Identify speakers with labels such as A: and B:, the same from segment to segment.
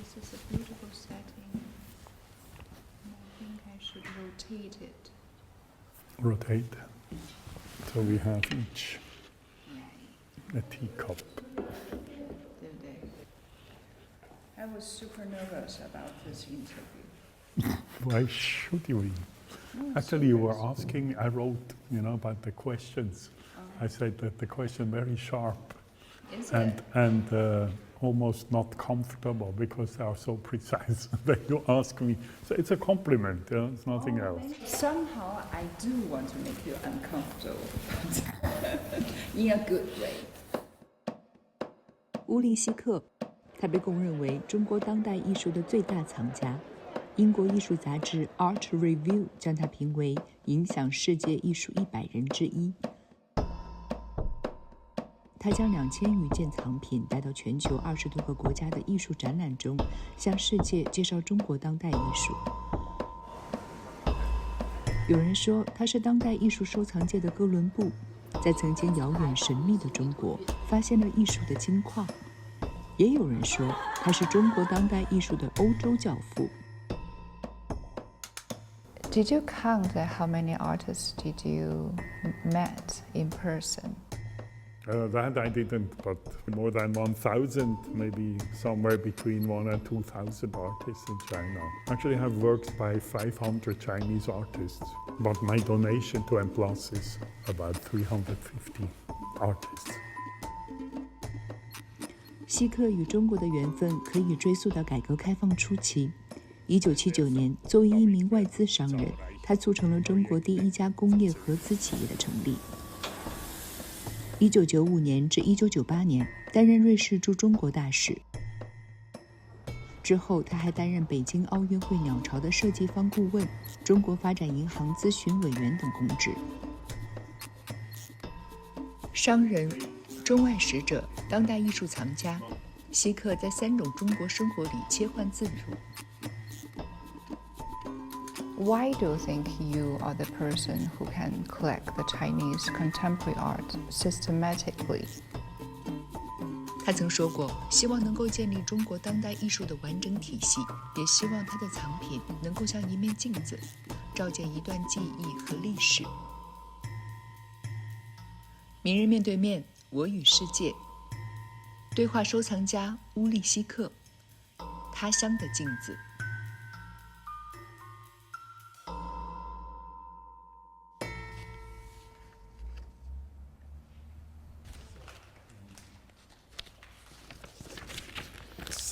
A: this is a beautiful setting. And I think I should rotate it.
B: Rotate. So we have each a teacup.
A: I was super nervous about this interview.
B: Why should you be? Actually, you were asking, I wrote, about the questions. I said that the question very sharp and almost not comfortable because they are so precise that you ask me. So it's a compliment, it's nothing else.
A: Somehow I do want to make you uncomfortable, in a good way.
C: 乌利希克，他被公认为中国当代艺术的最大藏家。英国艺术杂志《Art Review》将他评为影响世界艺术100人之一。他将2000余件藏品带到全球20多个国家的艺术展览中，向世界介绍中国当代艺术。有人说他是当代艺术收藏界的哥伦布，在曾经遥远神秘的中国发现了艺术的金矿。也有人说他是中国当代艺术的欧洲教父。
A: Did you count how many artists did you met in person?
B: That I didn't, but more than 1,000, maybe somewhere between 1,000 and 2,000 artists in China. Actually, I have worked by 500 Chinese artists, but my donation to M+ is about 350 artists.
C: 希克与中国的缘分可以追溯到改革开放初期。1979年，作为一名外资商人，他促成了中国第一家工业合资企业的成立。1995年至1998年，担任瑞士驻中国大使。之后，他还担任北京奥运会鸟巢的设计方顾问、中国发展银行咨询委员等公职。商人、中外使者、当代艺术藏家，希克在3种中国生活里切换自如。
A: Why do you think you are the person who can collect the Chinese contemporary art systematically?
C: 他曾说过，希望能够建立中国当代艺术的完整体系，也希望他的藏品能够像一面镜子，照见一段记忆和历史。名人面对面，我与世界。对话收藏家乌利希克，他乡的镜子。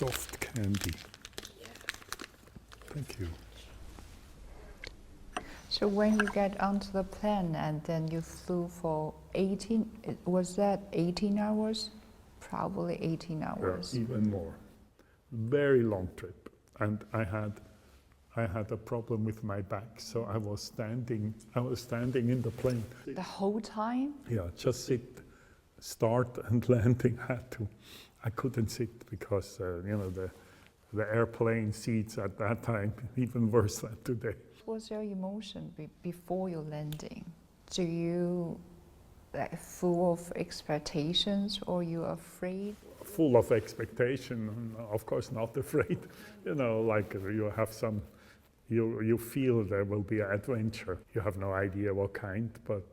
B: Soft candy. Thank you.
A: So when you get onto the plane and then you flew for 18, was that 18 hours? Probably 18 hours.
B: Even more. Very long trip. And I had a problem with my back, so I was standing in the plane.
A: The whole time?
B: Yeah, just start and landing I couldn't sit because, the airplane seats at that time, even worse than today.
A: What was your emotion before your landing? Do you full of expectations or you afraid?
B: Full of expectation, of course not afraid. You have some, you feel there will be an adventure. You have no idea what kind, but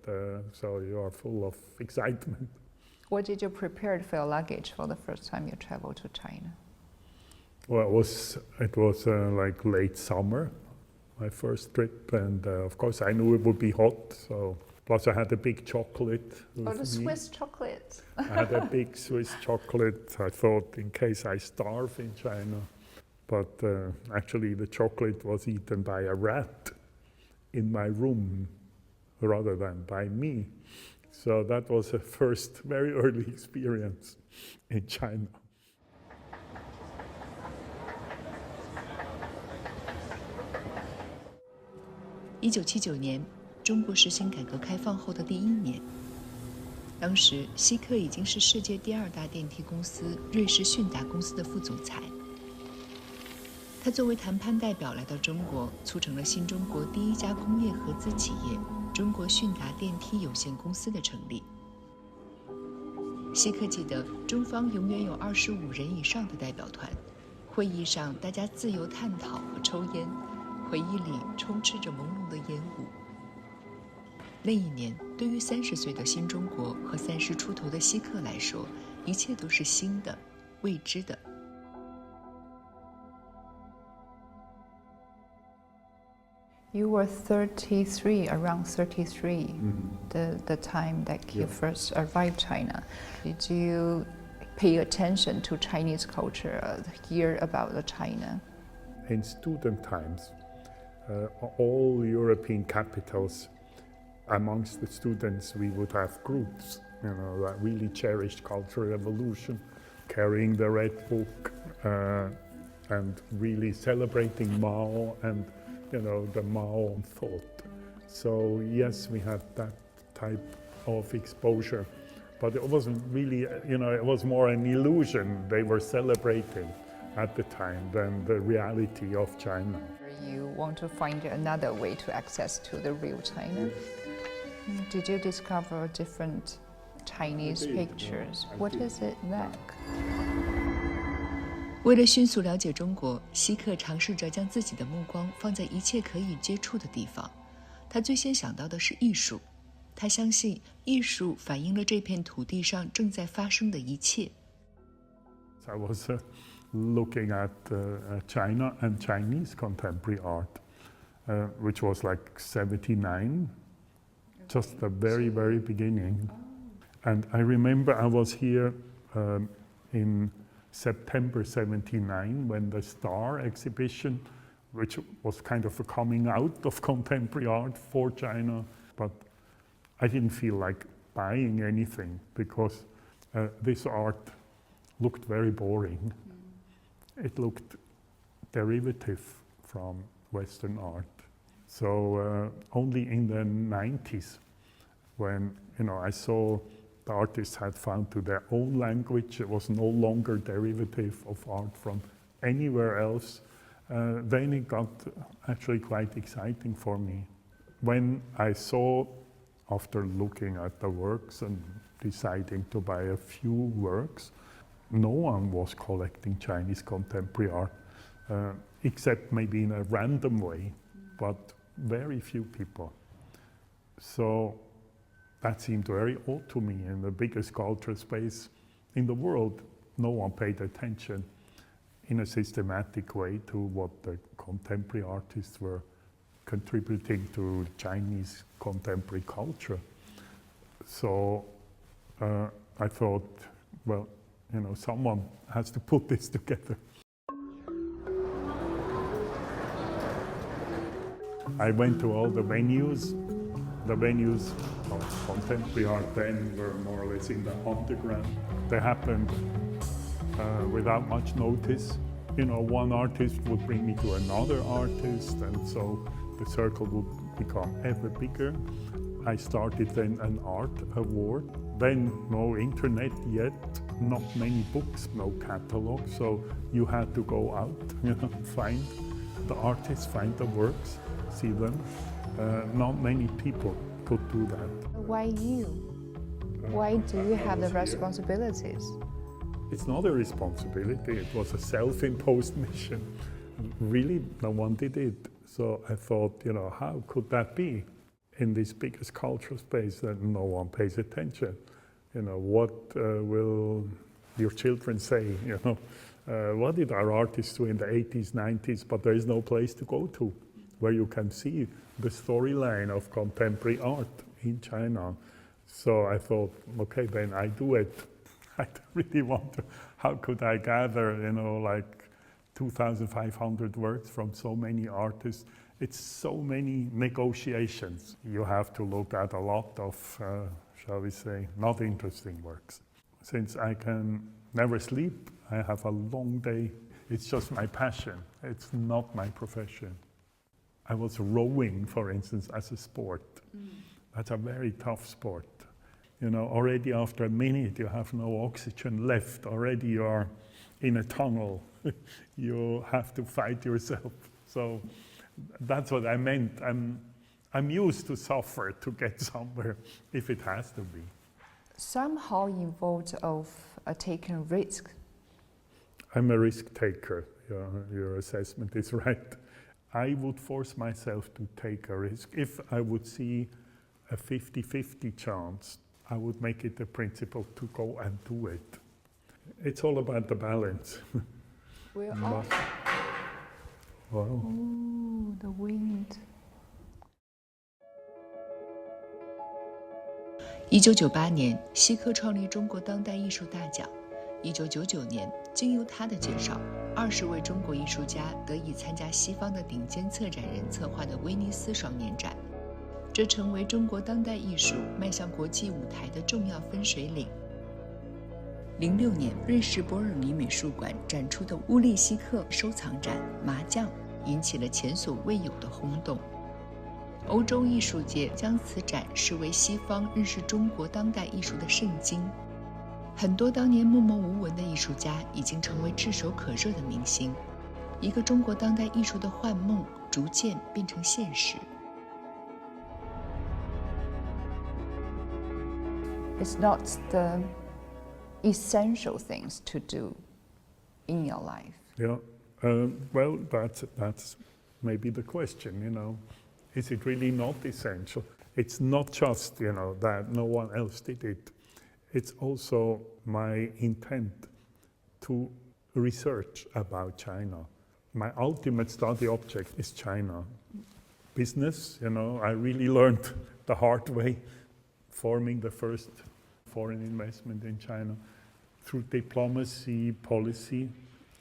B: so you are full of excitement.
A: What did you prepare for your luggage for the first time you traveled to China?
B: Well, it was like late summer, my first trip, and of course I knew it would be hot. So plus I had a big chocolate.
A: Oh, the Swiss chocolate!
B: I had a big Swiss chocolate. I thought in case I starve in China, but actually the chocolate was eaten by a rat in my room rather than by me. So that was a first very early experience in China.
C: 1979年，中国实行改革开放后的第1年，当时希克已经是世界第2大电梯公司瑞士迅达公司的副总裁。他作为谈判代表来到中国，促成了新中国第1家工业合资企业中国迅达电梯有限公司的成立。希克记得，中方永远有25人以上的代表团，会议上，大家自由探讨和抽烟，回忆里充斥着朦胧的烟雾。那一年，对于30岁的新中国和30出头的希克来说，一切都是新的、未知的。
A: You were 33, around 33, the time that you first arrived China. Did you pay attention to Chinese culture, hear about China?
B: In student times, all European capitals, amongst the students, we would have groups, that really cherished cultural evolution, carrying the Red Book, and really celebrating Mao and, the Mao thought. So yes, we had that type of exposure, but it wasn't really, it was more an illusion they were celebrating at the time than the reality of China.
A: You want to find another way to access to the real China. Did you discover different Chinese pictures? What is it like?
C: 为了迅速了解中国，希克尝试着将自己的目光放在一切可以接触的地方。他最先想到的是艺术，他相信艺术反映了这片土地上正在发生的一切。
B: I was looking at China and Chinese contemporary art, which was like 79, just the very, very beginning. And I remember I was here in September 79 when the Star exhibition, which was kind of a coming out of contemporary art for China, but I didn't feel like buying anything because this art looked very boring. It looked derivative from Western art. So only in the 90s, when I saw the artists had found to their own language, it was no longer derivative of art from anywhere else, then it got actually quite exciting for me. When I saw, after looking at the works and deciding to buy a few works, no one was collecting Chinese contemporary art, except maybe in a random way, but very few people. So that seemed very odd to me. In the biggest cultural space in the world, no one paid attention in a systematic way to what the contemporary artists were contributing to Chinese contemporary culture. So I thought, well, someone has to put this together. I went to all the venues. The venues of contemporary art then were more or less in the underground. They happened without much notice. One artist would bring me to another artist, and so the circle would become ever bigger. I started then an art award. Then no internet yet, not many books, no catalog, so you had to go out, find the artists, find the works, see them. Not many people could do that.
A: Why you? Why do you have the responsibilities?
B: It's not a responsibility, it was a self-imposed mission. Really, no one did it. So I thought, how could that be? In this biggest cultural space that no one pays attention. What will your children say? What did our artists do in the 80s, 90s? But there is no place to go to where you can see the storyline of contemporary art in China. So I thought, okay, then I do it. I really want to. How could I gather, like 2,500 works from so many artists? It's so many negotiations. You have to look at a lot of, shall we say, not interesting works. Since I can never sleep, I have a long day. It's just my passion. It's not my profession. I was rowing, for instance, as a sport. That's a very tough sport. Already after a minute, you have no oxygen left. Already you are in a tunnel. You have to fight yourself. So that's what I meant. I'm used to suffer to get somewhere, if it has to be.
A: Somehow involved of taking risk.
B: I'm a risk taker, your assessment is right. I would force myself to take a risk. If I would see a 50-50 chance, I would make it a principle to go and do it. It's all about the balance.
A: We're off.
B: Wow.
A: Ooh, the wind.
C: 1998年，希克创立中国当代艺术大奖。1999年，经由他的介绍，20位中国艺术家得以参加西方的顶尖策展人策划的威尼斯双年展，这成为中国当代艺术迈向国际舞台的重要分水岭。06年，瑞士伯尔尼美术馆展出的乌利希克收藏展《麻将》引起了前所未有的轰动。欧洲艺术界将此展视为西方认识中国当代艺术的圣经。很多当年默默无闻的艺术家已经成为炙手可热的明星，一个中国当代艺术的幻梦逐渐变成现实。
A: It's not the essential things to do in your life.
B: Yeah, well, that's maybe the question, you know. Is it really not essential? It's not just, you know, that no one else did it. It's also my intent to research about China. My ultimate study object is China. Business, you know, I really learned the hard way, forming the first foreign investment in China. Through diplomacy, policy,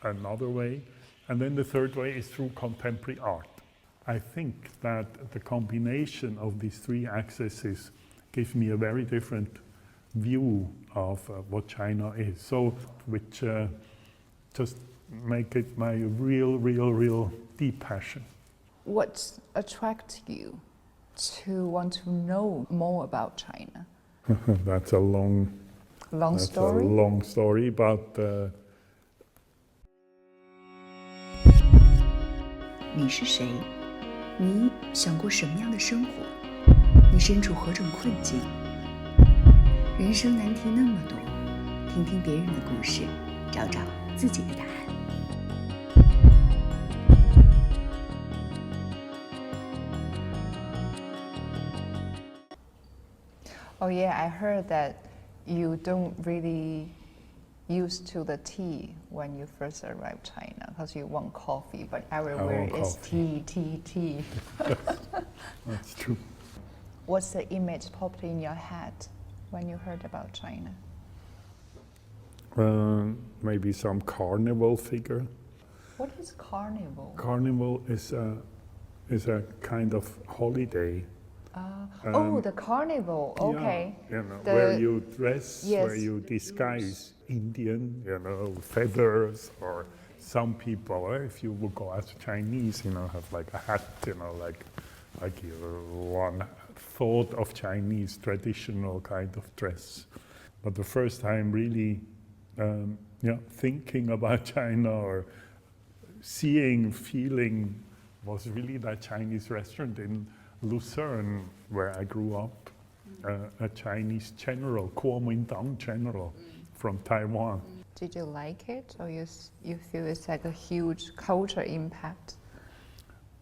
B: another way. And then the third way is through contemporary art. I think that the combination of these three axes gives me a very different view of what China is. So, which just make it my real deep passion.
A: What attracts you to want to know more about China?
B: That's a long
A: story?
B: A long story, but
C: 你是谁？你想过什么样的生活？你身处何种困境？人生难题那么多，听听别人的故事，找找自己的答案。
A: Oh yeah, I heard that you don't really used to the tea when you first arrived China because you want coffee, but everywhere is tea.
B: that's true.
A: What's the image popped in your head when you heard about China?
B: Maybe some carnival figure.
A: What is carnival?
B: Carnival is a kind of holiday.
A: The carnival. Okay.
B: Yeah, you know, where you dress, where you disguise Indian, you know, feathers, or some people, if you would go as Chinese, you know, have like a hat, you know, like one thought of Chinese traditional kind of dress. But the first time really, thinking about China or seeing, feeling was really that Chinese restaurant in Lucerne, where I grew up, a Chinese general, Kuomintang general from Taiwan.
A: Did you like it, or you feel it's like a huge cultural impact?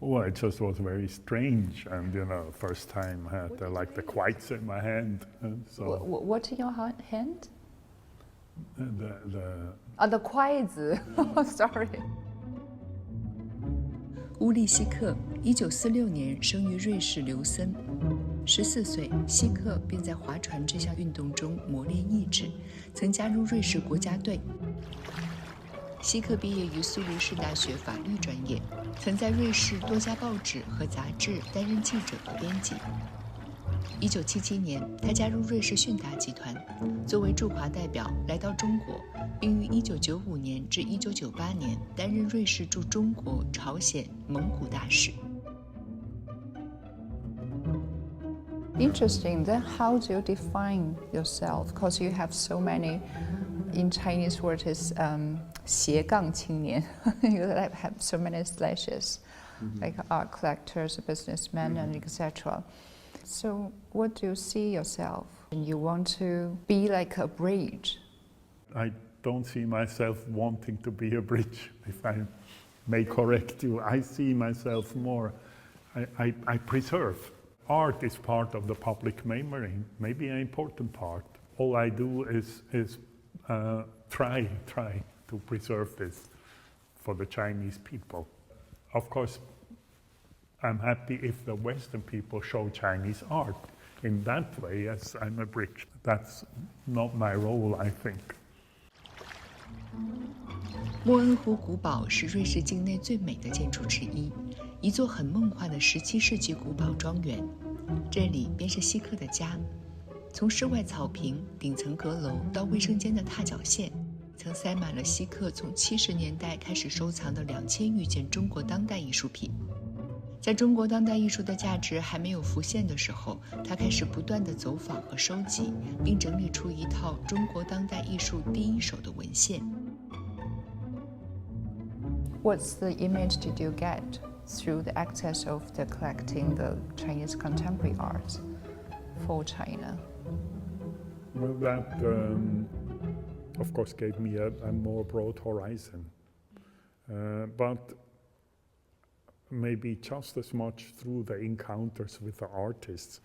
B: Well, it just was very strange, and you know, first time I had like the quoits in my hand. So
A: what in your hand?
B: The
A: 筷子. Sorry.
C: 乌利希克1946年生于瑞士琉森，14岁，希克便在划船这项运动中磨练意志，曾加入瑞士国家队。希克毕业于苏黎世大学法律专业，曾在瑞士多家报纸和杂志担任记者和编辑。1977年，他加入瑞士迅达集团，作为驻华代表来到中国，并于1995年至1998年担任瑞士驻中国、朝鲜、蒙古大使。
A: Interesting. Then how do you define yourself? Because you have so many. In Chinese word is 斜杠青年. You have so many slashes, like art collectors, businessmen, and etc. So what do you see yourself? And you want to be like a bridge?
B: I don't see myself wanting to be a bridge, if I may correct you. I see myself more, I preserve. Art is part of the public memory, maybe an important part. All I do is try to preserve this for the Chinese people. Of course, I'm happy if the Western people show Chinese art. In that way, yes, I'm a bridge. That's not my role, I think.
C: 莫恩湖古堡是瑞士境内最美的建筑之一，一座很梦幻的17世纪古堡庄园。这里便是希克的家。从室外草坪、顶层阁楼到卫生间的踏脚线，曾塞满了希克从70年代开始收藏的2000余件中国当代艺术品。在中国当代艺术的价值还没有浮现的时候，他开始不断地走访和收集，并整理出一套中国当代艺术第一手的文献。
A: What's the image did you get through the access of the collecting the Chinese contemporary art for China?
B: Well, that of course gave me a more broad horizon, but maybe just as much through the encounters with the artists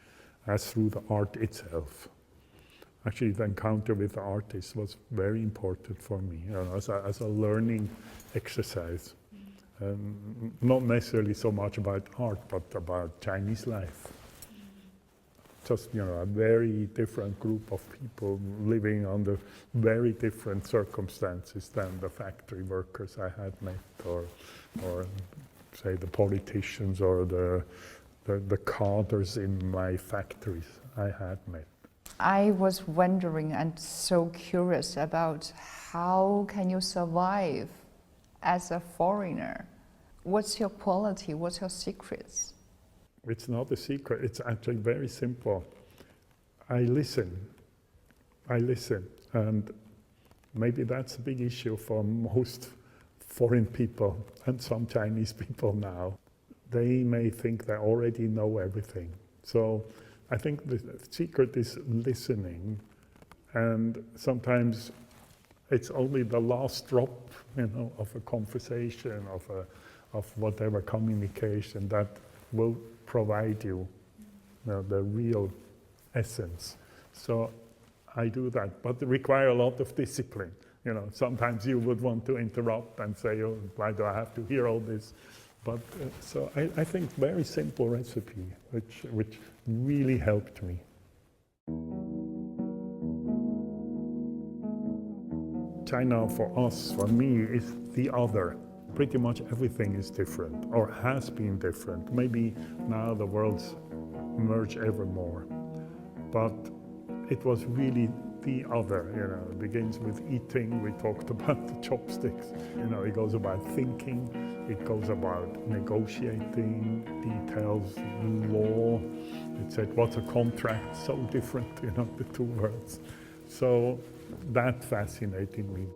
B: as through the art itself. Actually, the encounter with the artists was very important for me, as a learning exercise. Not necessarily so much about art, but about Chinese life. Just, a very different group of people living under very different circumstances than the factory workers I had met, or say the politicians or the cadres in my factories I had met.
A: I was wondering and so curious about how can you survive as a foreigner? What's your quality? What's your secrets?
B: It's not a secret. It's actually very simple. I listen, and maybe that's a big issue for most foreign people and some Chinese people now. They may think they already know everything. So I think the secret is listening, and sometimes it's only the last drop, of a conversation, of whatever communication that will provide you, the real essence. So I do that, but it requires a lot of discipline. Sometimes you would want to interrupt and say, "Oh, why do I have to hear all this?" But so I think very simple recipe, which really helped me. China for us, for me, is the other. Pretty much everything is different, or has been different. Maybe now the worlds merge ever more. But it was really the other, It begins with eating. We talked about the chopsticks. It goes about thinking. It goes about negotiating, details, law. It said, what's a contract? So different, the two words. So that fascinated me.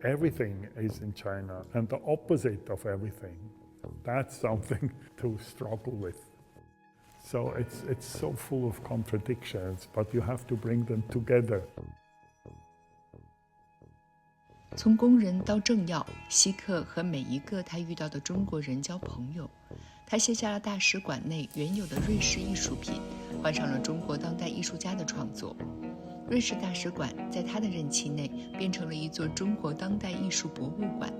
B: Everything is in China, and the opposite of everything. That's something to struggle with. So it's so full of contradictions, but you have to bring them together.
C: 从工人到政要，希克和每一个他遇到的中国人交朋友。他卸下了大使馆内原有的瑞士艺术品，换上了中国当代艺术家的创作。瑞士大使馆在他的任期内变成了一座中国当代艺术博物馆。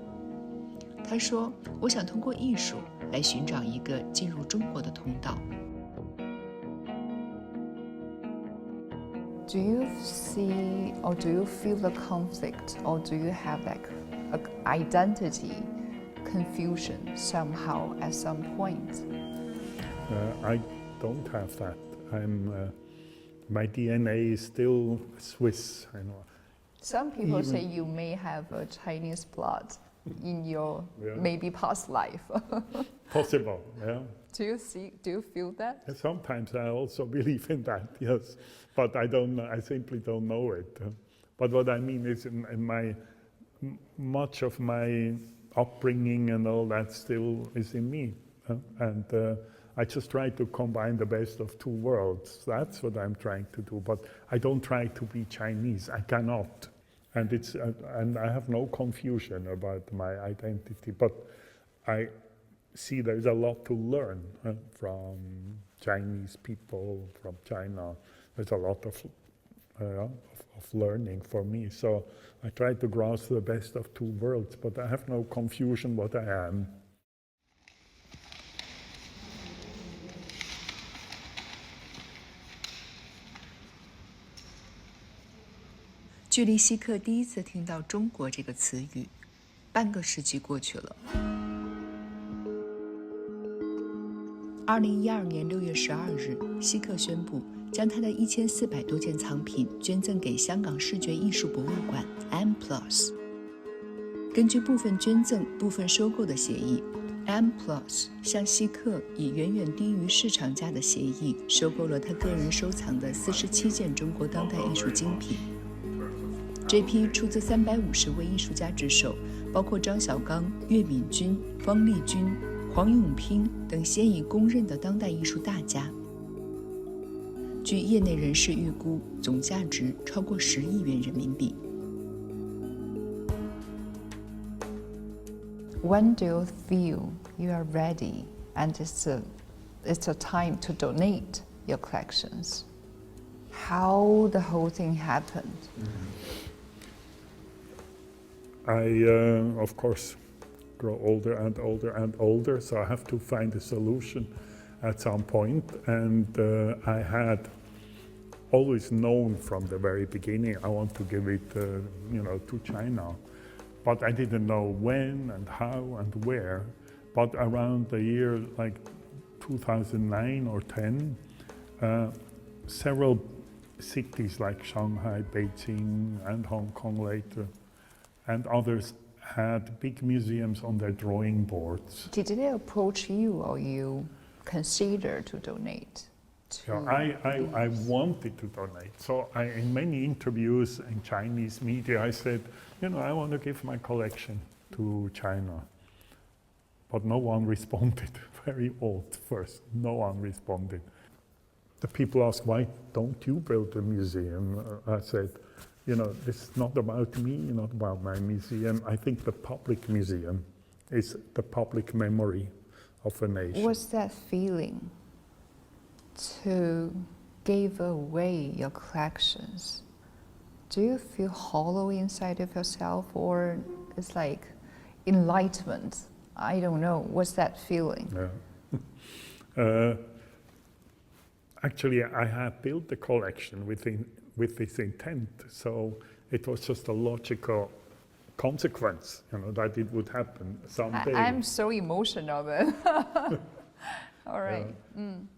C: 他说：“我想通过艺术来寻找一个进入中国的通道。”
A: Do you see or do you feel the conflict, or do you have like an identity confusion somehow at some point?
B: I don't have that. My DNA is still Swiss.
A: Some people say you may have a Chinese blood in your maybe past life.
B: Possible, yeah.
A: Do you feel that?
B: Sometimes I also believe in that, yes, but I don't know. I simply don't know it. But what I mean is, in much of my upbringing and all that still is in me, and I just try to combine the best of two worlds. That's what I'm trying to do. But I don't try to be Chinese. I cannot. and I have no confusion about my identity, but I see there's a lot to learn from Chinese people, from China. There's a lot of learning for me. So I try to grasp the best of two worlds, but I have no confusion what I am.
C: 距离希克第一次听到“中国”这个词语，半个世纪过去了。2012年6月12日，希克宣布将他的1400多件藏品捐赠给香港视觉艺术博物馆 M+。根据部分捐赠、部分收购的协议 ，M+ 向希克以远远低于市场价的协议收购了他个人收藏的47件中国当代艺术精品。这批出自350位艺术家之手，包括张小刚、岳敏君、方力钧、黄永平等现已公认的当代艺术大家。据业内人士预估，总价值超过10亿元人民币。
A: When do you feel you are ready and it's a time to donate your collections? How the whole thing happened?
B: I, of course, grow older and older and older, so I have to find a solution at some point. And I had always known from the very beginning I want to give it, to China. But I didn't know when and how and where. But around the year like 2009 or 10, several cities like Shanghai, Beijing, and Hong Kong later, and others had big museums on their drawing boards.
A: Did they approach you or you consider to donate?
B: I wanted to donate. So in many interviews in Chinese media, I said, I want to give my collection to China. But no one responded. Very odd first. No one responded. The people asked, why don't you build a museum? I said, this is not about me, not about my museum. I think the public museum is the public memory of a nation.
A: What's that feeling to give away your collections? Do you feel hollow inside of yourself, or it's like enlightenment? I don't know. What's that feeling?
B: Yeah. Actually, I had built the collection with this intent, so it was just a logical consequence, that it would happen someday.
A: I'm so emotional then. All right.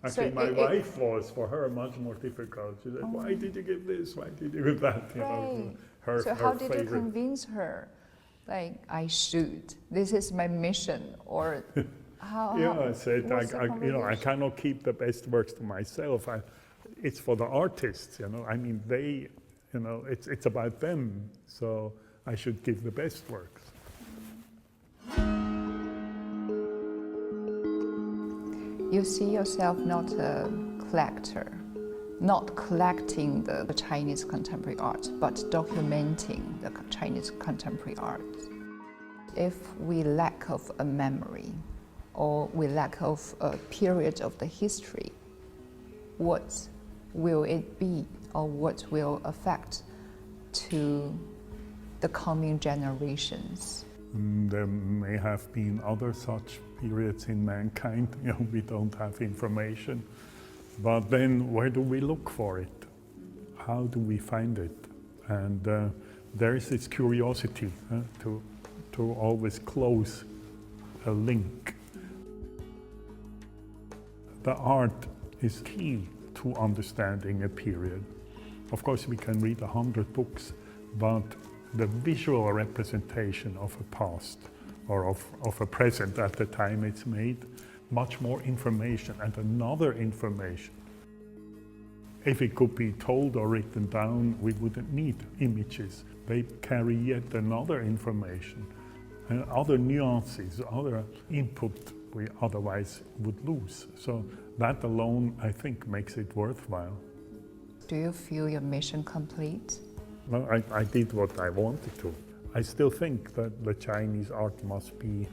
B: Actually, my wife was, for her, much more difficult. She said, why did you give this? Why did you give that?
A: Right. So how did you convince her? Like, I should. This is my mission, or how?
B: I said, I cannot keep the best works to myself. It's for the artists, I mean, they, it's about them. So I should give the best works.
A: You see yourself not a collector, not collecting the Chinese contemporary art, but documenting the Chinese contemporary art. If we lack of a memory, or we lack of a period of the history, what will it be, or what will affect to the coming generations?
B: There may have been other such periods in mankind. We don't have information. But then where do we look for it? How do we find it? And there is this curiosity to always close a link. The art is key to understanding a period. Of course, we can read 100 books, but the visual representation of a past or of a present at the time it's made, much more information and another information. If it could be told or written down, we wouldn't need images. They carry yet another information and other nuances, other input we otherwise would lose. So that alone, I think, makes it worthwhile.
A: Do you feel your mission complete?
B: No, I did what I wanted to. I still think that the Chinese art must be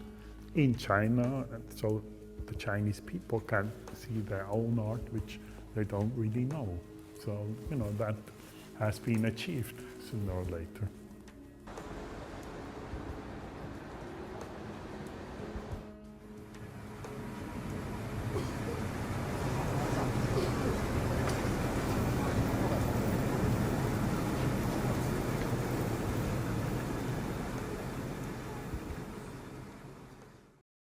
B: in China, and so the Chinese people can see their own art, which they don't really know. So, that has been achieved sooner or later.